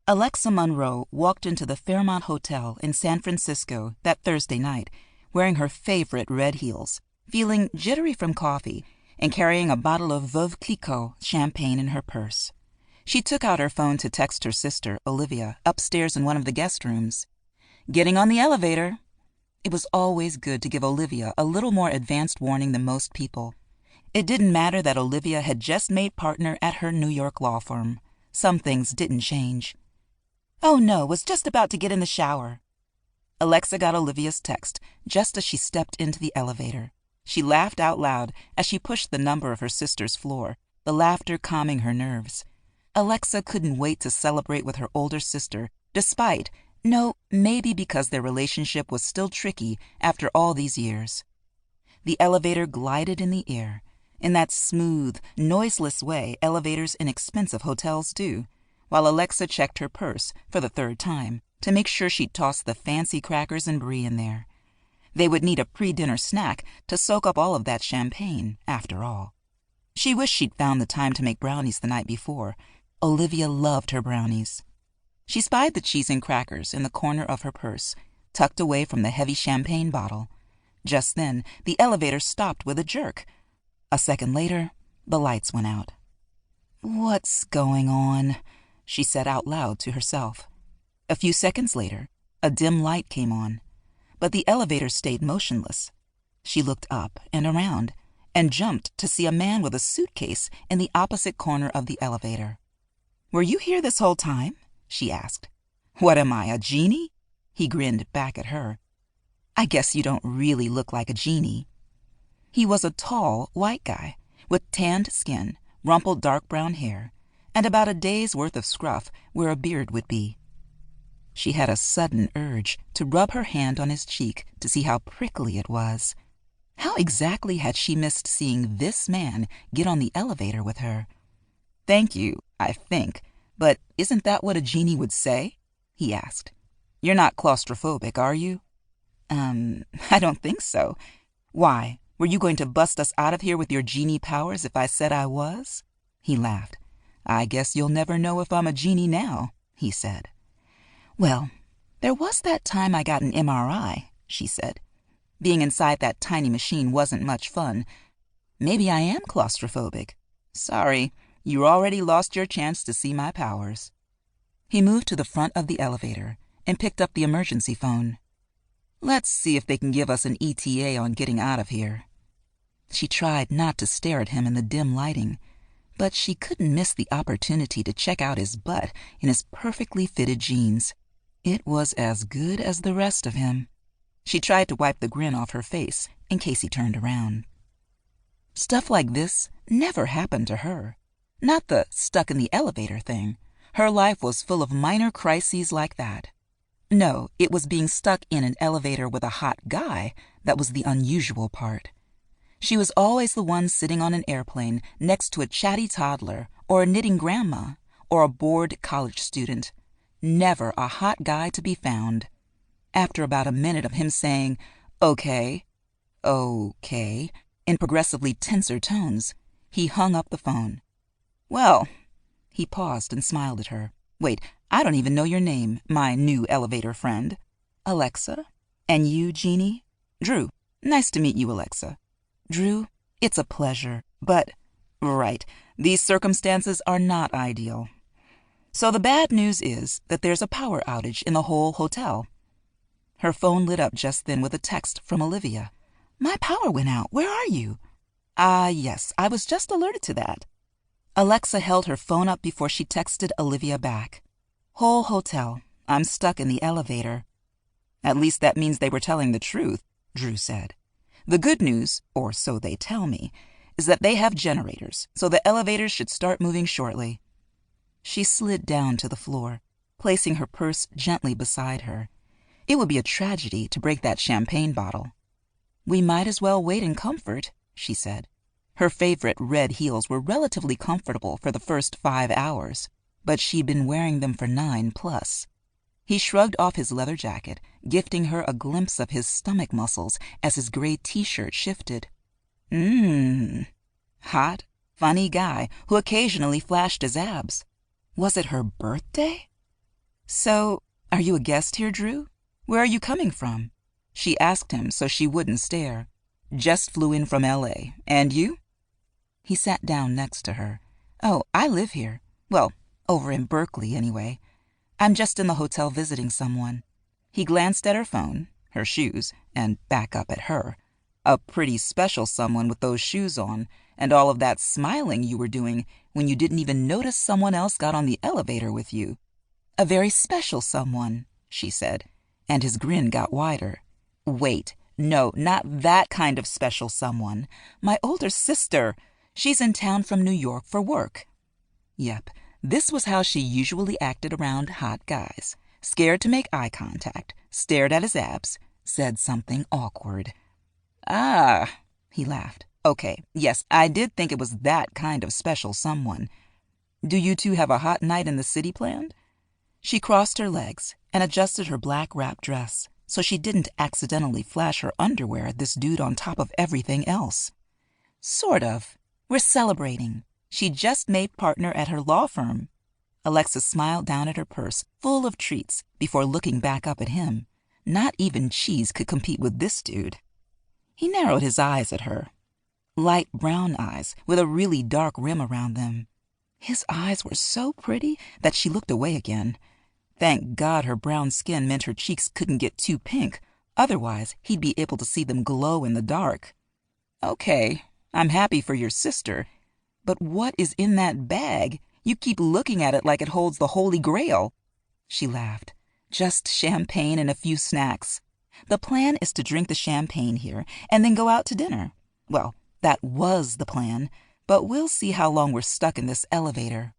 Alexa Monroe walked into the Fairmont Hotel in San Francisco that Thursday night, wearing her favorite red heels, feeling jittery from coffee, and carrying a bottle of Veuve Clicquot champagne in her purse. She took out her phone to text her sister, Olivia, upstairs in one of the guest rooms. "Getting on the elevator." It was always good to give Olivia a little more advanced warning than most people. It didn't matter that Olivia had just made partner at her New York law firm. Some things didn't change. "Oh no, was just about to get in the shower." Alexa got Olivia's text just as she stepped into the elevator. She laughed out loud as she pushed the number of her sister's floor, the laughter calming her nerves. Alexa couldn't wait to celebrate with her older sister, maybe because their relationship was still tricky after all these years. The elevator glided in the air, in that smooth, noiseless way elevators in expensive hotels do, while Alexa checked her purse for the third time to make sure she'd tossed the fancy crackers and brie in there. They would need a pre-dinner snack to soak up all of that champagne, after all. She wished she'd found the time to make brownies the night before. Olivia loved her brownies. She spied the cheese and crackers in the corner of her purse, tucked away from the heavy champagne bottle. Just then, the elevator stopped with a jerk. A second later, the lights went out. "What's going on?" she said out loud to herself. A few seconds later, a dim light came on, but the elevator stayed motionless. She looked up and around and jumped to see a man with a suitcase in the opposite corner of the elevator. "Were you here this whole time?" she asked. "What am I, a genie?" He grinned back at her. "I guess you don't really look like a genie." He was a tall, white guy with tanned skin, rumpled dark brown hair, and about a day's worth of scruff where a beard would be. She had a sudden urge to rub her hand on his cheek to see how prickly it was. How exactly had she missed seeing this man get on the elevator with her? "Thank you, I think, but isn't that what a genie would say?" he asked. "You're not claustrophobic, are you?" I don't think so. Why, were you going to bust us out of here with your genie powers if I said I was?" He laughed. "I guess you'll never know if I'm a genie now," he said. "Well, there was that time I got an MRI," she said. "Being inside that tiny machine wasn't much fun. Maybe I am claustrophobic. Sorry, you already lost your chance to see my powers." He moved to the front of the elevator and picked up the emergency phone. "Let's see if they can give us an ETA on getting out of here." She tried not to stare at him in the dim lighting, but she couldn't miss the opportunity to check out his butt in his perfectly fitted jeans. It was as good as the rest of him. She tried to wipe the grin off her face in case he turned around. Stuff like this never happened to her. Not the stuck in the elevator thing. Her life was full of minor crises like that. No, it was being stuck in an elevator with a hot guy that was the unusual part. She was always the one sitting on an airplane next to a chatty toddler or a knitting grandma or a bored college student. Never a hot guy to be found. After about a minute of him saying, "Okay, okay," in progressively tenser tones, he hung up the phone. "Well," he paused and smiled at her. "Wait, I don't even know your name, my new elevator friend." "Alexa. And you, Jeannie?" "Drew. Nice to meet you, Alexa." "Drew, it's a pleasure, but—" "Right. These circumstances are not ideal. So the bad news is that there's a power outage in the whole hotel." Her phone lit up just then with a text from Olivia. "My power went out. Where are you?" "Ah, yes, I was just alerted to that." Alexa held her phone up before she texted Olivia back. "Whole hotel. I'm stuck in the elevator." "At least that means they were telling the truth," Drew said. "The good news, or so they tell me, is that they have generators, so the elevators should start moving shortly." She slid down to the floor, placing her purse gently beside her. It would be a tragedy to break that champagne bottle. "We might as well wait in comfort," she said. Her favorite red heels were relatively comfortable for the first 5 hours, but she'd been wearing them for 9+. He shrugged off his leather jacket, gifting her a glimpse of his stomach muscles as his gray T-shirt shifted. Hot, funny guy who occasionally flashed his abs. Was it her birthday? So, are you a guest here, Drew? Where are you coming from? She asked him so she wouldn't stare. Just flew in from LA. And you? He sat down next to her. Oh, I live here. Well, over in Berkeley, anyway. I'm just in the hotel visiting someone. He glanced at her phone, her shoes, and back up at her. A pretty special someone with those shoes on, and all of that smiling you were doing when you didn't even notice someone else got on the elevator with you. A very special someone, she said, and his grin got wider. Wait, no, not that kind of special someone. My older sister. She's in town from New York for work. Yep, this was how she usually acted around hot guys. Scared to make eye contact, stared at his abs, said something awkward. Ah, he laughed. Okay, yes, I did think it was that kind of special someone. Do you two have a hot night in the city planned? She crossed her legs and adjusted her black wrap dress so she didn't accidentally flash her underwear at this dude on top of everything else. Sort of. We're celebrating. She just made partner at her law firm. Alexis smiled down at her purse, full of treats, before looking back up at him. Not even cheese could compete with this dude. He narrowed his eyes at her. Light brown eyes with a really dark rim around them. His eyes were so pretty that she looked away again. Thank God her brown skin meant her cheeks couldn't get too pink. Otherwise, he'd be able to see them glow in the dark. Okay, I'm happy for your sister. But what is in that bag? You keep looking at it like it holds the Holy Grail. She laughed. Just champagne and a few snacks. The plan is to drink the champagne here and then go out to dinner. Well, that was the plan, but we'll see how long we're stuck in this elevator.